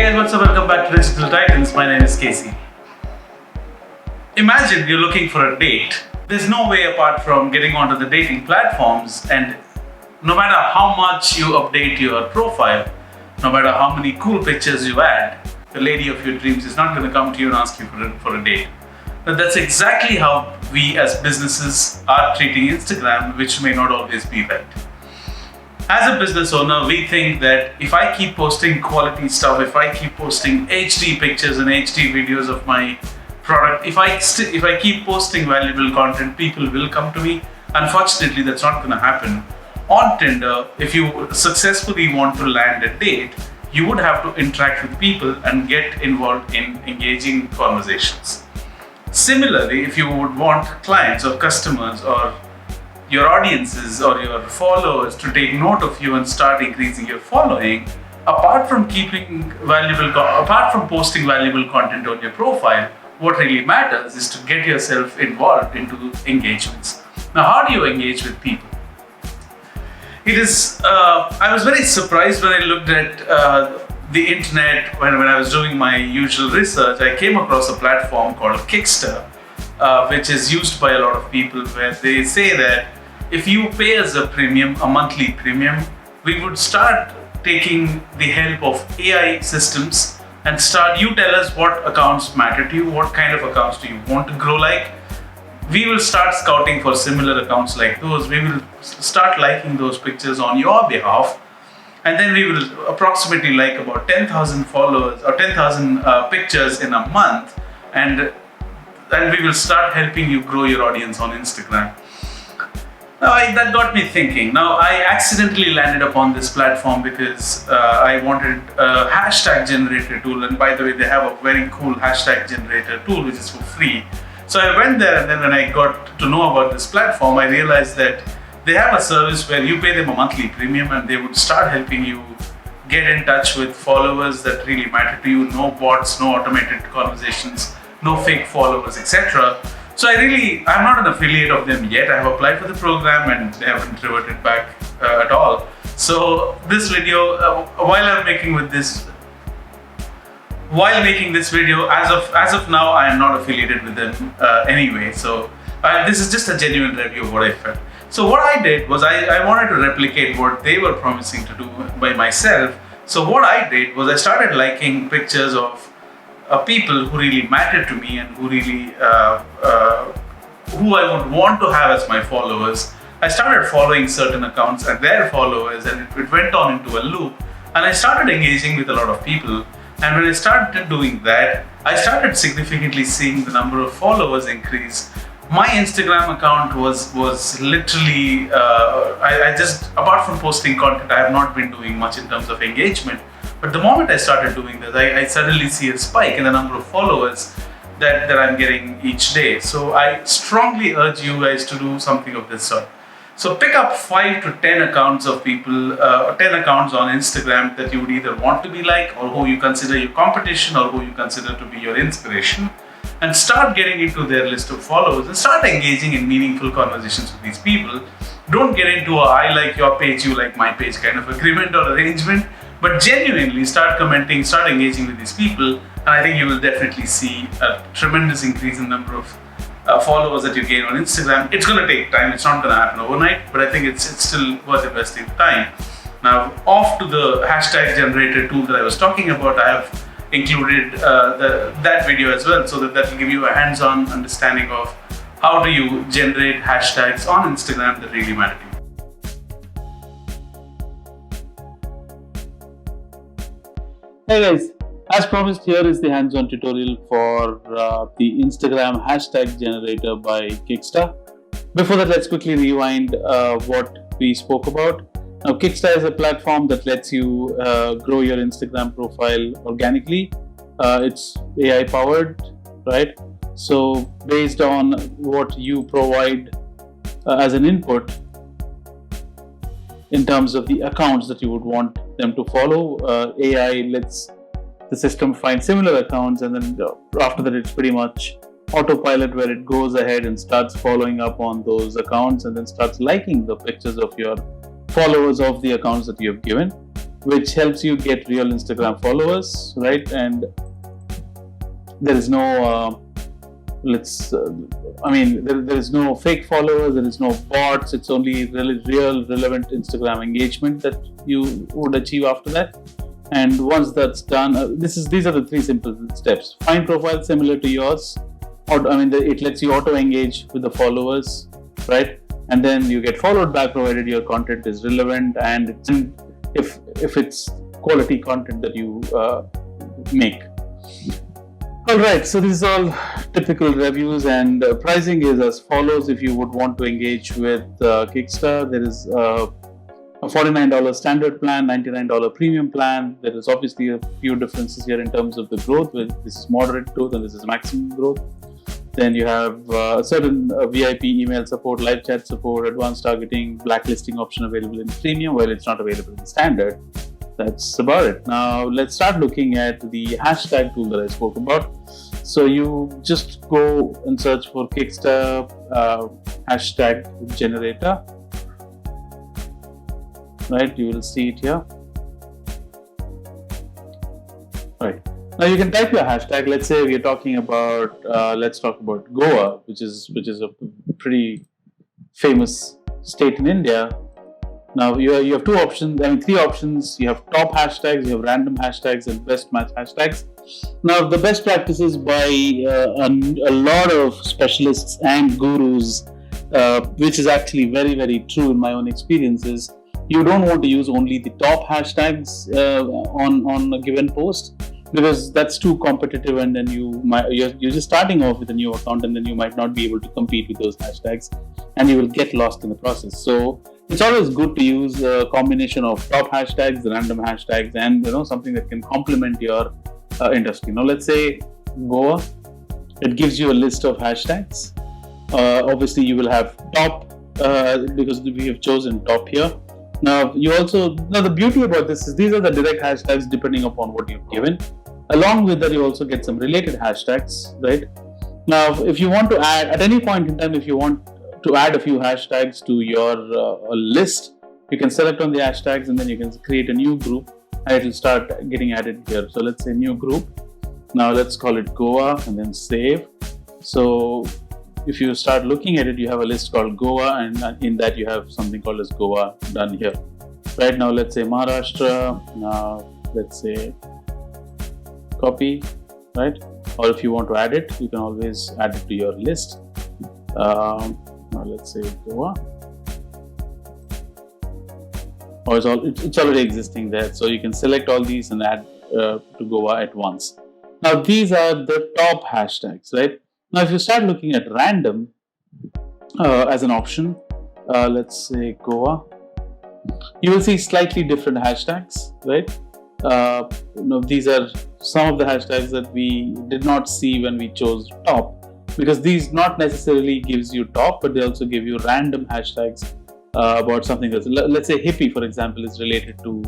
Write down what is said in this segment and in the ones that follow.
Hey guys, what's up? Welcome back to Digital Titans. My name is Casey. Imagine you're looking for a date. There's no way apart from getting onto the dating platforms, and no matter how much you update your profile, no matter how many cool pictures you add, the lady of your dreams is not going to come to you and ask you for a date. But that's exactly how we as businesses are treating Instagram, which may not always be right. As a business owner, we think that if I keep posting quality stuff, if I keep posting HD pictures and HD videos of my product, if I keep posting valuable content, people will come to me. Unfortunately, that's not going to happen. On Tinder, if you successfully want to land a date, you would have to interact with people and get involved in engaging conversations. Similarly, if you would want clients or customers or your audiences or your followers to take note of you and start increasing your following, apart from posting valuable content on your profile, what really matters is to get yourself involved into engagements. Now, how do you engage with people? I was very surprised when I looked at the internet when I was doing my usual research. I came across a platform called Kicksta, which is used by a lot of people, where they say that if you pay us a monthly premium, we would start taking the help of AI systems and you tell us what accounts matter to you, what kind of accounts do you want to grow like. We will start scouting for similar accounts like those. We will start liking those pictures on your behalf. And then we will approximately like about 10,000 followers or 10,000 pictures in a month. And we will start helping you grow your audience on Instagram. Now, that got me thinking. Now, I accidentally landed upon this platform because I wanted a hashtag generator tool. And by the way, they have a very cool hashtag generator tool, which is for free. So I went there, and then when I got to know about this platform, I realized that they have a service where you pay them a monthly premium and they would start helping you get in touch with followers that really matter to you. No bots, no automated conversations, no fake followers, etc. So I'm not an affiliate of them yet. I have applied for the program and they haven't reverted back at all. So this video, while making this video, as of now, I am not affiliated with them anyway. So this is just a genuine review of what I felt. So what I did was I wanted to replicate what they were promising to do by myself. So what I did was I started liking pictures of people who really mattered to me and who really who I would want to have as my followers. I started following certain accounts and their followers, and it went on into a loop. And I started engaging with a lot of people. And when I started doing that, I started significantly seeing the number of followers increase. My Instagram account was literally, I just, apart from posting content, I have not been doing much in terms of engagement. But the moment I started doing this, I suddenly see a spike in the number of followers that I'm getting each day. So I strongly urge you guys to do something of this sort. So pick up 5 to 10 accounts of people, 10 accounts on Instagram that you would either want to be like, or who you consider your competition, or who you consider to be your inspiration, and start getting into their list of followers and start engaging in meaningful conversations with these people. Don't get into a I like your page, you like my page kind of agreement or arrangement, but genuinely start commenting, start engaging with these people, and I think you will definitely see a tremendous increase in number of followers that you gain on Instagram. It's going to take time. It's not going to happen overnight, but I think it's still worth investing the time. Now, off to the hashtag generator tool that I was talking about, I have included that video as well, so that will give you a hands-on understanding of how do you generate hashtags on Instagram that really matter to you. Hey guys, as promised, here is the hands-on tutorial for the Instagram hashtag generator by Kicksta. Before that, let's quickly rewind what we spoke about. Now, Kicksta is a platform that lets you grow your Instagram profile organically. It's AI powered, right? So based on what you provide as an input in terms of the accounts that you would want them to follow, AI lets the system find similar accounts, and then after that it's pretty much autopilot, where it goes ahead and starts following up on those accounts and then starts liking the pictures of your followers of the accounts that you have given. which helps you get real Instagram followers, right? And there is no there is no fake followers, there is no bots. It's only really real relevant Instagram engagement that you would achieve after that. And once that's done, these are the three simple steps. Find profiles similar to yours, or it lets you auto engage with the followers, right? And then you get followed back provided your content is relevant, and if it's quality content that you make. All right, so this is all typical reviews, and pricing is as follows. If you would want to engage with Kicksta, there is a $49 standard plan, $99 premium plan. There is obviously a few differences here in terms of the growth. This is moderate growth and this is maximum growth. Then you have certain VIP email support, live chat support, advanced targeting, blacklisting option available in premium, while it's not available in standard. That's about it. Now let's start looking at the hashtag tool that I spoke about. So you just go and search for Kicksta hashtag generator. Right, you will see it here. Right. Now you can type your hashtag. Let's say we're talking about, let's talk about Goa, which is a pretty famous state in India. Now you have three options. You have top hashtags, you have random hashtags, and best match hashtags. Now the best practices by a lot of specialists and gurus, which is actually very, very true in my own experiences. You don't want to use only the top hashtags on a given post, because that's too competitive, and then you're just starting off with a new account, and then you might not be able to compete with those hashtags, and you will get lost in the process. So it's always good to use a combination of top hashtags, random hashtags, and something that can complement your industry. Now let's say Goa, it gives you a list of hashtags. Obviously you will have top because we have chosen top here. Now the beauty about this is these are the direct hashtags depending upon what you've given. Along with that, you also get some related hashtags, right? Now, if you want to add at any point in time, if you want to add a few hashtags to your list, you can select on the hashtags, and then you can create a new group, and it will start getting added here. So let's say new group. Now let's call it Goa, and then save. So if you start looking at it, you have a list called Goa, and in that you have something called as Goa done here. Right now, let's say Maharashtra. Now let's say copy, right? Or if you want to add it, you can always add it to your list. Now let's say Goa. Or it's already existing there, so you can select all these and add to Goa at once. Now these are the top hashtags, right? Now, if you start looking at random as an option, let's say Goa, you will see slightly different hashtags, right? These are some of the hashtags that we did not see when we chose top, because these not necessarily gives you top, but they also give you random hashtags about something else. Let's say hippie, for example, is related to,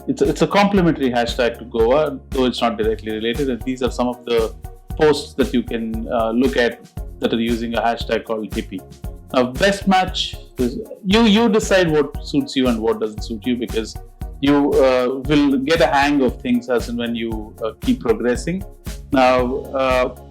it's a complementary hashtag to Goa, though it's not directly related. And these are some of the posts that you can look at that are using a hashtag called hippie. Now, best match is you decide what suits you and what doesn't suit you, because you will get a hang of things as and when you keep progressing. Now,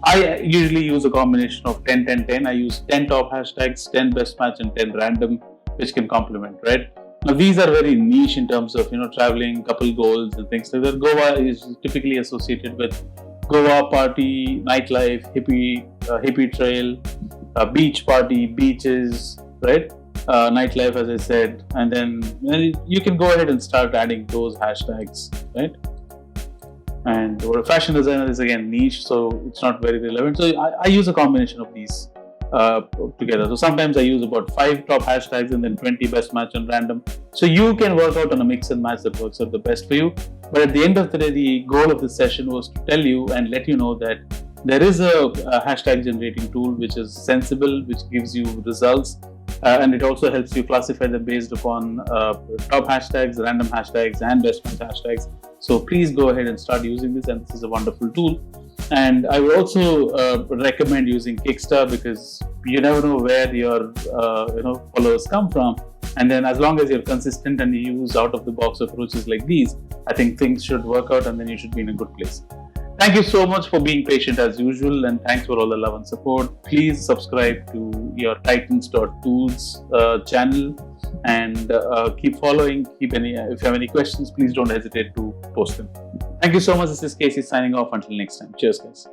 I usually use a combination of 10, 10, 10. I use 10 top hashtags, 10 best match, and 10 random, which can complement, right? Now, these are very niche in terms of, traveling, couple goals and things like that. Goa is typically associated with Goa party, nightlife, hippie trail, beach party, beaches, right? Nightlife, as I said. And then you can go ahead and start adding those hashtags, right? And a fashion designer is again niche, so it's not very relevant. So I use a combination of these together. So sometimes I use about 5 top hashtags and then 20 best match and random. So you can work out on a mix and match that works out the best for you. But at the end of the day, the goal of this session was to tell you and let you know that there is a hashtag generating tool which is sensible, which gives you results. And it also helps you classify them based upon top hashtags, random hashtags, and best match hashtags. So please go ahead and start using this, and this is a wonderful tool. And I would also recommend using Kicksta, because you never know where your followers come from. And then as long as you're consistent and you use out of the box approaches like these, I think things should work out and then you should be in a good place. Thank you so much for being patient as usual, and thanks for all the love and support. Please subscribe to your Titans.tools channel and keep following. If you have any questions, please don't hesitate to post them. Thank you so much. This is Casey signing off. Until next time. Cheers, guys.